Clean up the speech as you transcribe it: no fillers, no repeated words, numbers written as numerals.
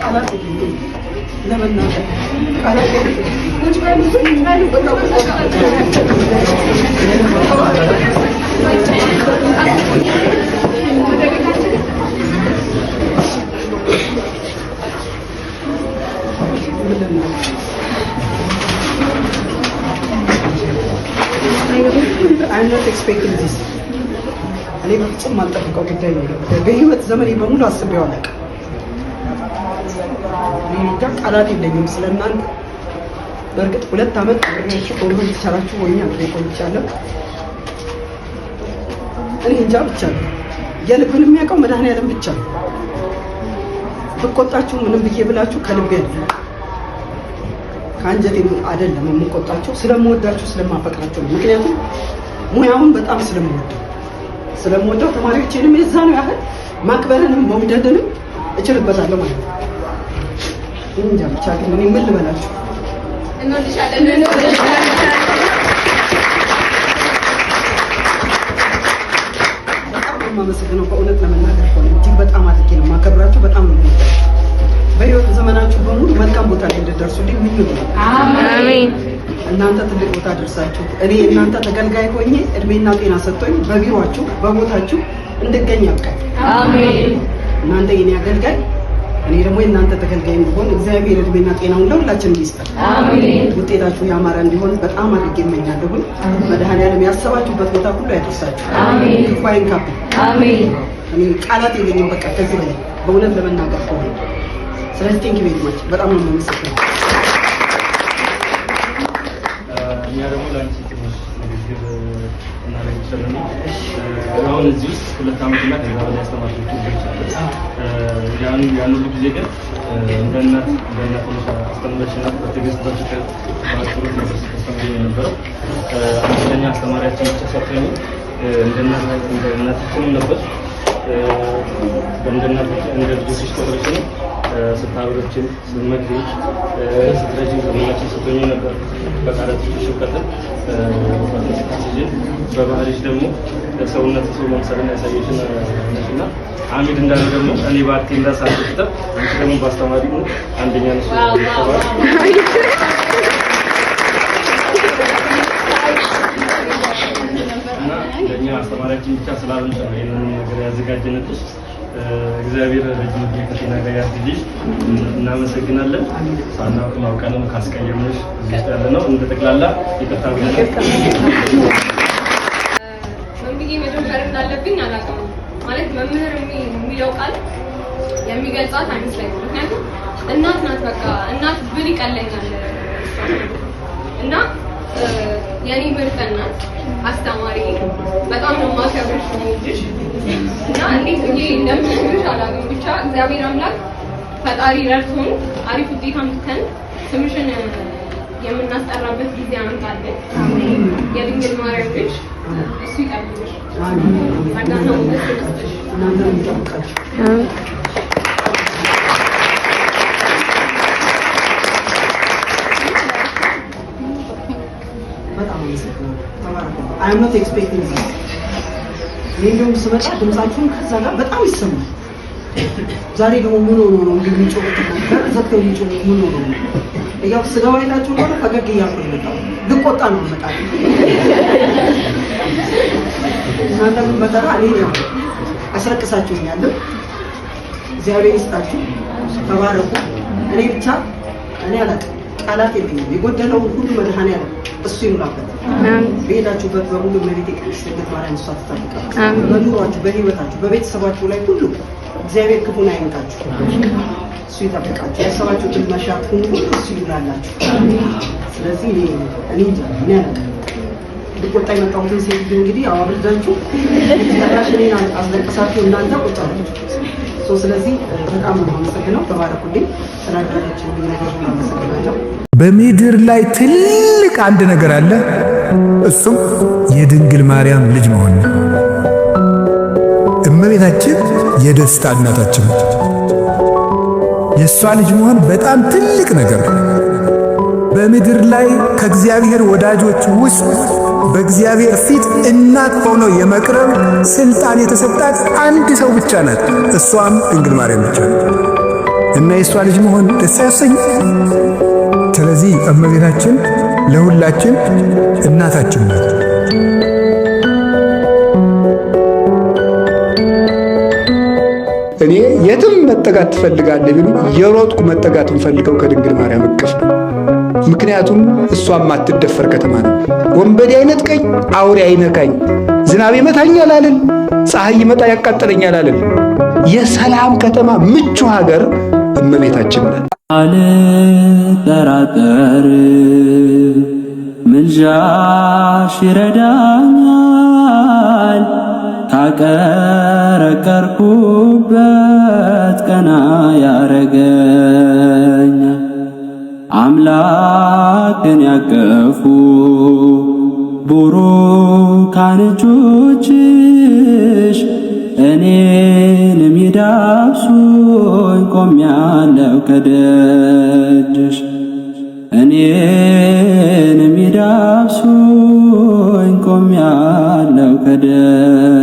ቃላት የለኝም ለመናገር ቃላት I'm not expecting this. እኔ በፍጹም ማልጠብቀው ጉዳይ ነው። በህይወት ዘመኔ በሙሉ አስቤው አላውቅም። እኔ እንጃ ቃላት የለኝም ስለእናንተ። በእርግጥ 2 ዓመት አብሬያችሁ ኮንፈረንስ ሰራችሁ ወይኛ ቆይቻለሁ። እኔ እንጃ ብቻ የልብን የሚያውቀው መድኃኒዓለም ብቻ ነው። ብቆጣችሁ ምንም ብዬ ብላችሁ ከልቤ አይደለም ከአንጀቴ አይደለም የምቆጣችሁ፣ ስለምወዳችሁ ስለማፈቅራችሁ ነው። ምክንያቱም ሙያውን በጣም ስለምወደው ተማሪዎቼንም የዛኑ ያህል ማክበርንም መውደድንም እችልበታለሁ ማለት ነው። እንጃ ብቻ ግን እኔ ምን ልበላችሁ በጣም የማመሰግነው በእውነት ለመናገር ከሆነ እጅግ በጣም አድርጌ ነው የማከብራችሁ። በጣም ነው በህይወት ዘመናችሁ በሙሉ መልካም ቦታ ላይ እንድትደርሱልኝ ምኞት ነው። አሜን። እናንተ ትልቅ ቦታ ደርሳችሁ እኔ እናንተ ተገልጋይ ሆኜ እድሜና ጤና ሰጥቶኝ በቢሮአችሁ በቦታችሁ እንድገኝ ያብቃኝ። አሜን። እናንተ የኔ አገልጋይ እኔ ደግሞ የእናንተ ተገልጋይ እንድሆን እግዚአብሔር እድሜና ጤናውን ለሁላችንም ይስጠን። አሜን። ውጤታችሁ ያማረ እንዲሆን በጣም አድርጌ እመኛለሁ። መድኃኒዓለም ያሰባችሁበት ቦታ ሁሉ ያደርሳችሁ። አሜን። ክፉ አይንካብኝ። አሜን። እኔ ቃላት የለኝም በቃ ከዚህ በላይ በእውነት ለመናገር ከሆነ ስለዚህ ቴንክ ዩ ቬሪ ማች በጣም ነው የምመሰግነው። እኛ ደግሞ ለአንቺ ትንሽ ንግግር እናደርግሻለን። አሁን እዚህ ውስጥ 2 ዓመትና ከዛ በላይ ያስተማርኩት ልጆች አሉ። ያን ሁሉ ጊዜ ግን እንደ እናት አስተምረሽና በትዕግስት በፍቅር በአክብሮት ነበር ስትስተምሪኝ የነበረው። አንደኛ አስተማሪያችን ብቻ ሳትሆኚ እንደ እናታችንም ነበር። እንደ ልጆችሽ ቆጥረሽኝ ስታብሮችን ስትመክሪ ስትረጂኝ ከጎናችን ስትሆኚ ነበር። በቃላትሽ እውቀትን በእንቅስቃሴሽን በባህሪሽ ደግሞ ሰውነት ሰው መምሰልን ያሳየሽን ነሽና አሚድ እንዳለ ደግሞ እኔ ባርቴ እንዳሳልፍተር አንቺ ደግሞ በአስተማሪ አንደኛ ነሽ። እና ለእኛ አስተማሪያችን ብቻ ስላልሆንሽ ነው ይህንን ነገር ያዘጋጀንልሽ። እግዚአብሔር ረጅም ጊዜ ከጤና ጋር ያድልሽ። እናመሰግናለን። ሳናውቅ አውቀንም ካስቀየምንሽ እዚህ ውስጥ ያለ ነው እንደ ጠቅላላ ይቅርታ ብለናል። እንግዲህ መጀመር እንዳለብኝ አላውቅም። ማለት መምህር የሚለው ቃል የሚገልጻት አይመስለኝም። ምክንያቱም እናት ናት። በቃ እናት ብል ይቀለኛል እና የኔ ምርጥ እናት አስተማሪ በጣም ነው የማከብርሽ ልጅሽ እና እንዴት ብዬ እንደምነግርሽ አላውቅም። ብቻ እግዚአብሔር አምላክ ፈጣሪ ረድቶን አሪፍ ውጤት አምጥተን ስምሽን የምናስጠራበት ጊዜ አምጣለን። የድንግል ማርያም ልጅ እሱ ይጠብቅሽ። ጸጋና ሞገስ ይስጥሽ። I'm not expecting this. እንደውም ስመጣ ድምጻችሁን ከዛ ጋር በጣም ይሰማል። ዛሬ ደግሞ ምን ሆኖ ነው እንግዲህ የሚጮሁትና ዘክተው የሚጮሁት ምን ሆኖ ነው? ያው ስጋው አይታችሁ ነው ፈገግ እያልኩ ነው የመጣው። ልቆጣ ነው የመጣው። እናንተ ምን በተራ እኔ ነው አስረቅሳችሁኛል። እግዚአብሔር ይስጣችሁ፣ ተባረኩ። እኔ ብቻ እኔ አላውቅም፣ ቃላት የለኝም። የጎደለው ሁሉ መድኃኒዓለም እሱ ይሙላበት። በሄዳችሁበት በሙሉ መሬት ቅድስት ድንግል ማርያም እሷ ትጠብቃችሁ። በኑሯችሁ፣ በህይወታችሁ፣ በቤተሰባችሁ ላይ ሁሉ እግዚአብሔር ክፉን አይንካችሁ፣ እሱ ይጠብቃችሁ። ያሰባችሁትን መሻት ሁሉ እሱ ይሙላላችሁ። ስለዚህ እኔ አላውቅም። ልቆጣ የመጣሁትን ሴት እንግዲህ አዋርዳችሁ ተራሽ እኔን አስለቅሳችሁ እናንተ ቁጭ አላችሁ። ስለዚህ በጣም ነው የማመሰግነው። ተባረኩልኝ። ስላደረጋችሁ ነገር ሁሉ አመሰግናለሁ። በምድር ላይ ትልቅ አንድ ነገር አለ። እሱም የድንግል ማርያም ልጅ መሆን ነው። እመቤታችን የደስታ እናታችን ነች። የእሷ ልጅ መሆን በጣም ትልቅ ነገር ነው። በምድር ላይ ከእግዚአብሔር ወዳጆች ውስጥ በእግዚአብሔር ፊት እናት ሆኖ የመቅረብ ስልጣን የተሰጣት አንድ ሰው ብቻ ናት። እሷም ድንግል ማርያም ብቻ ናት። እና የእሷ ልጅ መሆን ደስ ያሰኝ። ስለዚህ እመቤታችን ለሁላችን እናታችን ናት። እኔ የትም መጠጋት ትፈልጋለህ ቢሉ የሮጥኩ መጠጋት የምፈልገው ከድንግል ማርያም እቅፍ ነው። ምክንያቱም እሷ የማትደፈር ከተማ ነው። ወንበዴ አይነጥቀኝ፣ አውሬ አይነካኝ፣ ዝናብ ይመታኛል አልል፣ ፀሐይ ይመጣ ያቃጥለኛል አልል። የሰላም ከተማ ምቹ ሀገር እመቤታችን ናት። አልጠራጠር ምልጃሽ ይረዳኛል፣ ካቀረቀርኩበት ቀና ያረገኛል። አምላክን ያቀፉ ቡሩካን እጆችሽ እኔንም ይዳብሱኝ፣ ቆሜያለሁ ከደጅሽ። እኔንም ይዳብሱኝ፣ ቆሜያለሁ ከደጅሽ።